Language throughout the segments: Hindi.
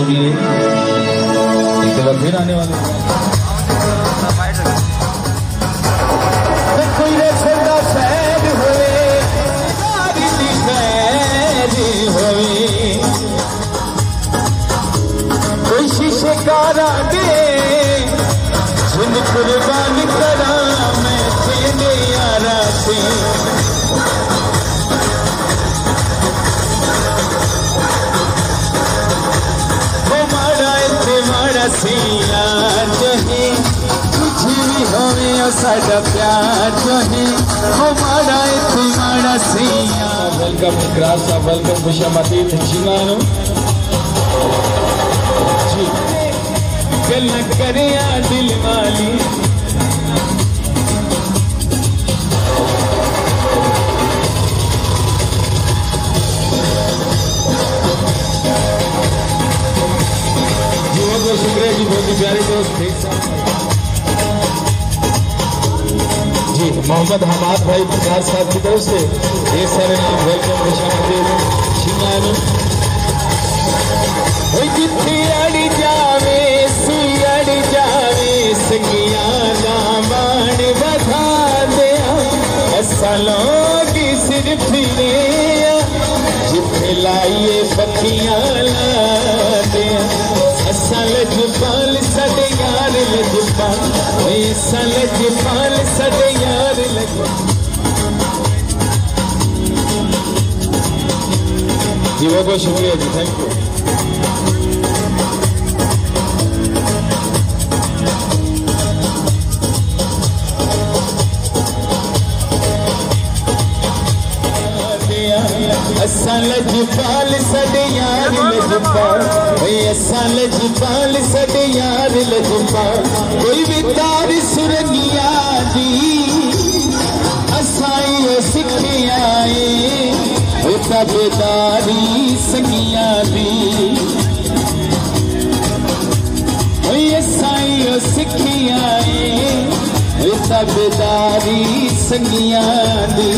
सुनिए। एक बार फिर आने वाले कोई रसदा सैर होए सारी सैर होए कोई शीशे कारा दे जिन कुर्बान करा मैं तेरे यारा से सिया जहे कुछ भी होवे साडा प्यार जहे हमारा तुम्हारा सिया। वेलकम इकरार साहब, वेलकम खुशामदीद जीवानो जी गल करे दिल वाली शुक्रिया जी, बहुत ही प्यारे दोस्त जी मोहम्मद हमाद भाई पुकार साहब की तरफ से ये सारे नाम वेलकम खुशामदीद जीवानो। जिथे अड़ जावे सी अड़ जावे सगिया ना बाण बधा दिया असलों की सिर फिरे जिथे लाइए पखियां ला दिया लजपाल सड़े यार लजपाल लजपाल सड़े यार जी बहुत बहुत शुक्रिया जी, थैंक यू। असा लजपाल सड़े यार लजपाल असा लजपाल सड़े यार लजपाल कोई भी तार सुरंगिया दी असाई सिखिया बेदारी संगिया दी असाई सिखिया बेदारी संगिया दी।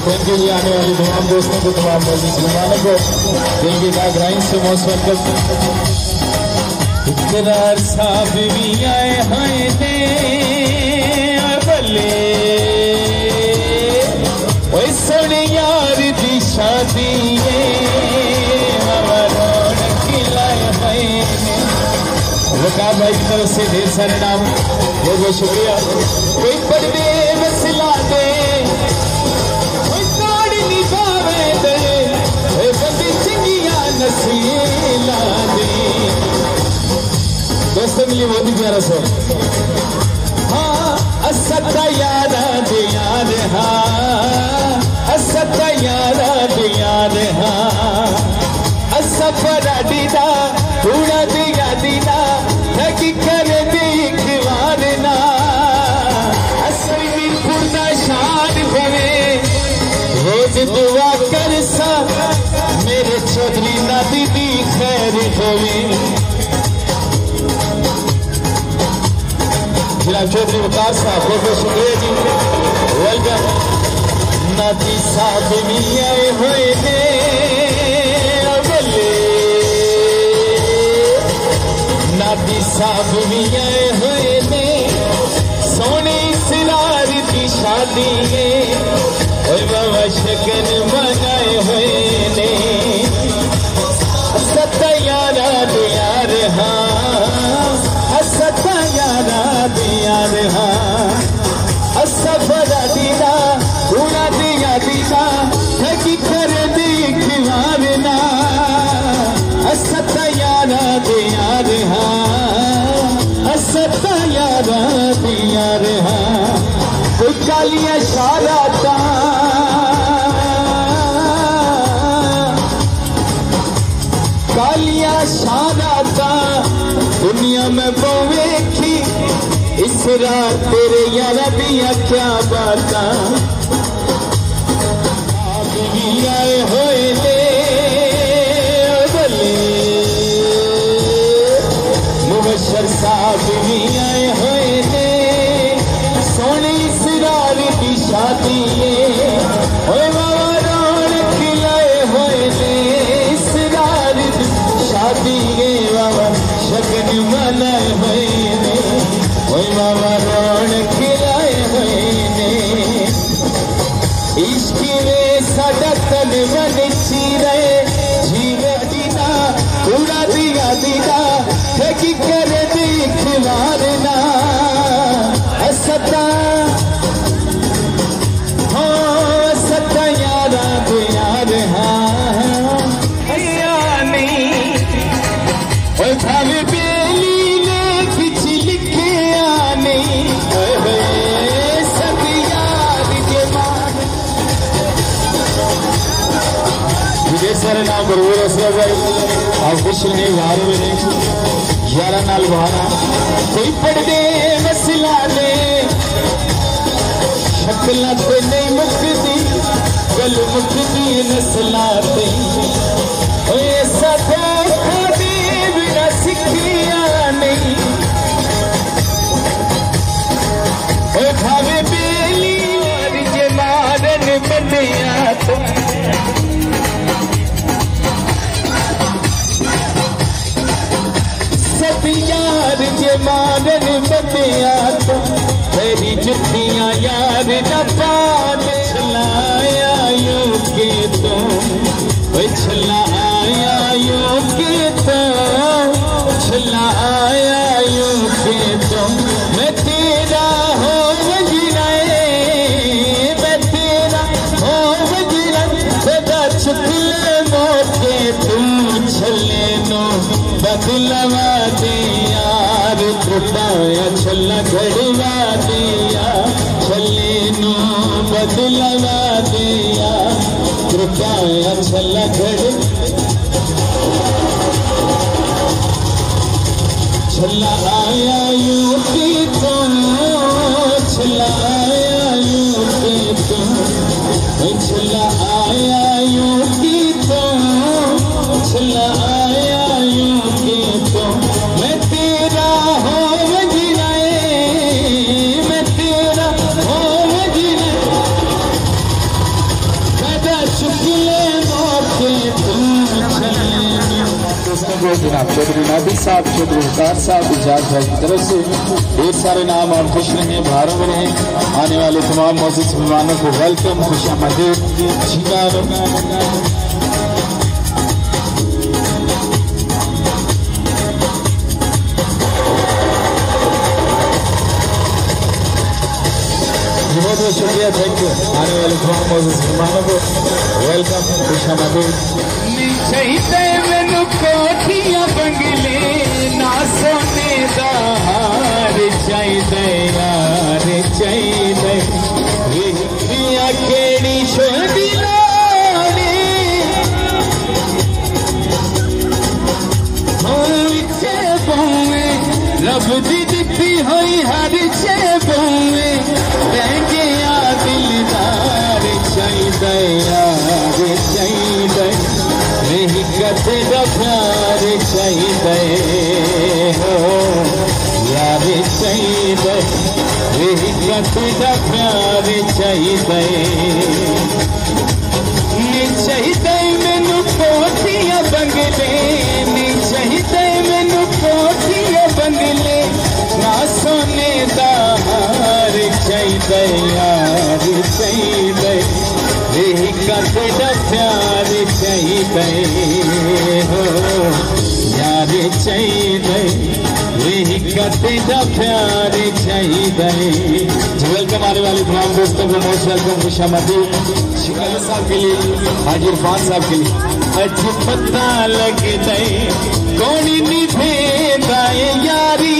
थैंक यू जी, आने वाले तमाम दोस्तों को, तमाम मुसलमानों को दिल की गहराई से मोस्ट वेलकम। इकरार साहब भी आए हैं दे बल्ले ओए सोने यार दी शादी वकार भाई की तरफ से ढेर सारे नाम, बहुत बहुत शुक्रिया। कोई पर्दे मसला दे दोस्तों के लिए बहुत ही प्यारा सॉन्ग। हाँ असता यारा दे यार हाँ असता यारा दे यार हाँ असा पराडी दा थोड़ा दिया दीदा लगी कर दे एक बार ना असली में पूरा शान होवे रोज दुआ कर सा मेरे चौधरी ना दीदी खैर होवे। जनाब चौधरी वकार साहब बहुत बहुत शुक्रिया जी, वेलकम। नाती साहब भी आए हुए ने बल्ले नाती साहब भी आए हुए ने सोने सिरार की शादी बाबा शगन मनाए हुए ने सत्ता यारा दे यार हाँ सत्ता यारा दे यार हाँ असफरा दीदा उड़ा दिया दीदा थकी कर देखवार ना असत्ता यारा दे यार हाँ असत्ता यारा दे यार हाँ कोई कालिया शाराता कालिया शाराता दुनिया में वेखी इस रात तेरे यारा दिया क्या बाता आए होए ले बले मुबशर साहब भी आए हुए ले सोनी सिरार की शादी होए बाबा रौनक खिलाए हुए ले इश्क में साडा तन मन चीरे जीवे दीना पूरा दिया दीना ठगी करे दिखवारना सता हो सता यारा दे यार हाँ भावे बेली ने किच लिखे आने सब यार के मान विजय सर नाम बरूर असर भाई आप कुछ नहीं बाहर में नहीं 11 नाल बहाना कोई पढ़दे मसला ने शक्ल ते नहीं मुकदी गल मुकदी नस्ला ते सदा सिखिया नहीं भावे बेली के मारन बनिया तो सब यार के मारन बनिया तो तेरी जुतियां यार न पाल चलाया यूं के तो चलाया यूं के तो चलाया यूं के तो मैं तेरा हो वजीराए मैं तेरा हो वजीराए सदा चुकले मोके तू छले नो बदलवा दे यार कृपाया छला घड़वा दिया छले नो बदलवा दिया कृपाया छला घड़ छला आया यूं की तो छला आया यूं की तो छला आया यूं की तो छला आया यूं की तो मैं तेरा हो वजीराए मैं तेरा हो वजीराए सदा शुक्ले मौके तुम जनाब चौधरी नादिर साहब, चौधरी उस्ताद साहब, इजाज भाई की तरफ से ढेर सारे नाम और खुश रहें, बाहरों में रहें। आने वाले तमाम मौजूद मेहमानों को वेलकम, खुशामदीद, बहुत बहुत शुक्रिया, थैंक यू। आने वाले तमाम मौजूद मेहमानों को वेलकम, खुशामदीद। मैनू कोठियां बंगले ना सोने दा हार चाहिए यार चाहिए केड़ी छोड़ी लोड़ी चे बउए रब दी दिखी हुई हर चे बउए लहंगे या दिलदार चाहिए यार चाहिए तेरा प्यार चाहिए हो यार चाहिए तेरा प्यार चाहिए मैनू कोठियां बंगले नहीं चाहिए मैनू कोठियां बंगले ना सोने दा हार चाहिए यार चाहिए तेरा प्यार चाहिए हो यार चाहिए तेरा प्यार चाहिए। वेलकम आने वाले तमाम दोस्तों को मोस्ट वेलकम, खुशामदीद। शिकायत साहब के लिए, हाजी इरफान साहब के लिए अज पता लग गए कौन निभेदा यारी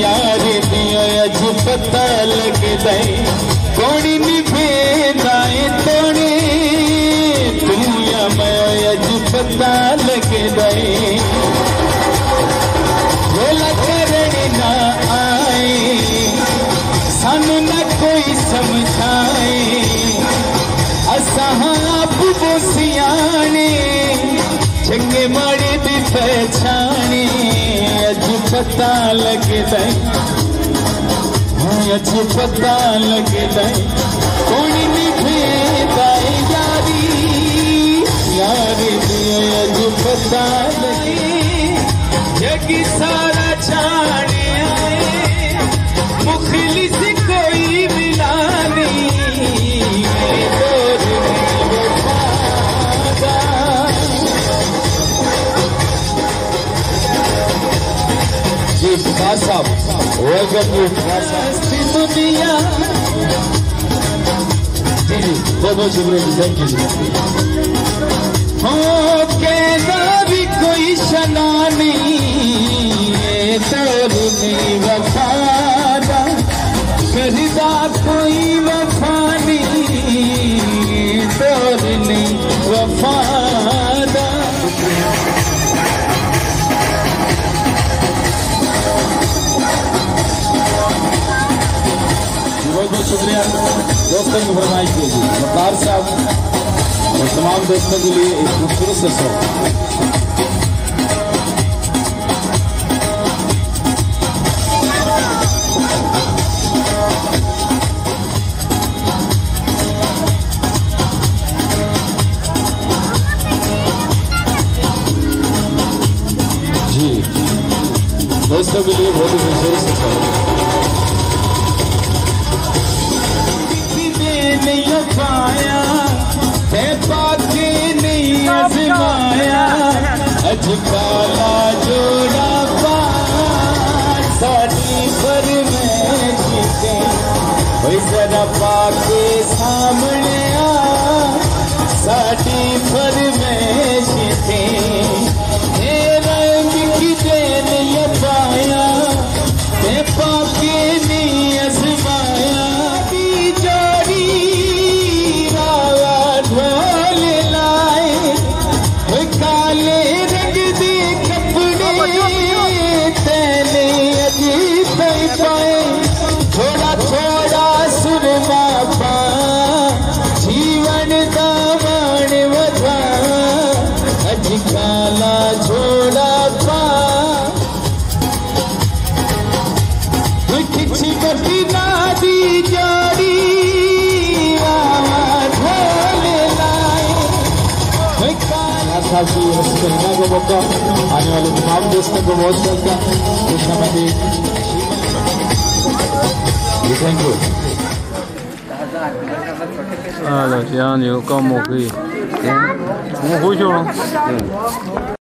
यार दियो अज पता लग गए कौन निभेदा तोड़े तू या मैं अज पता लग गए बोला करने ना आए सानू न कोई समझाए असा आप वो सियाने चंगे माड़े दी पहचाने अज पता लग गए अज पता लग गए कौन निभेदा यारी यार अज पता लगे जग सारा छाड़े आए मुखलिस कोई मिला नहीं थैंक यू दुनिया जी जी बहुत शुक्रिया जी थैंक यू जी हो कहना भी कोई शना नहीं तोर नहीं वफादा करदा कोई वफा नहीं तोर नहीं वफादा बहुत बहुत शुक्रिया दोस्तों की फरमाइश के लिए मुख्तार साहब और तमाम दोस्तों के लिए एक खूबसूरत से सॉन्ग जी दोस्तों के लिए बहुत ही खूबसूरत से सॉन्ग नहीं पाया है पाके नहीं आजमाया अज काला जोड़ा पार साड़ी पर मैं जीते कोई जरा पाके सामने आ साड़ी पर मैं जीते रंग की दे नहीं पाया है पाके नहीं आजमाया काले रंग दे कपड़े तेने अजीब पाए थोड़ा थोड़ा सुरमा पा जीवन दामन वधा अज काला छोड़ा पा खिची बटी ना दी जारी खासी रसगुल्ला को मौका आने वाले तमाम दोस्तों को बहुत शुक्रिया खुशनमदी thank you là Giang nhiều con một gì, muốn vui chưa?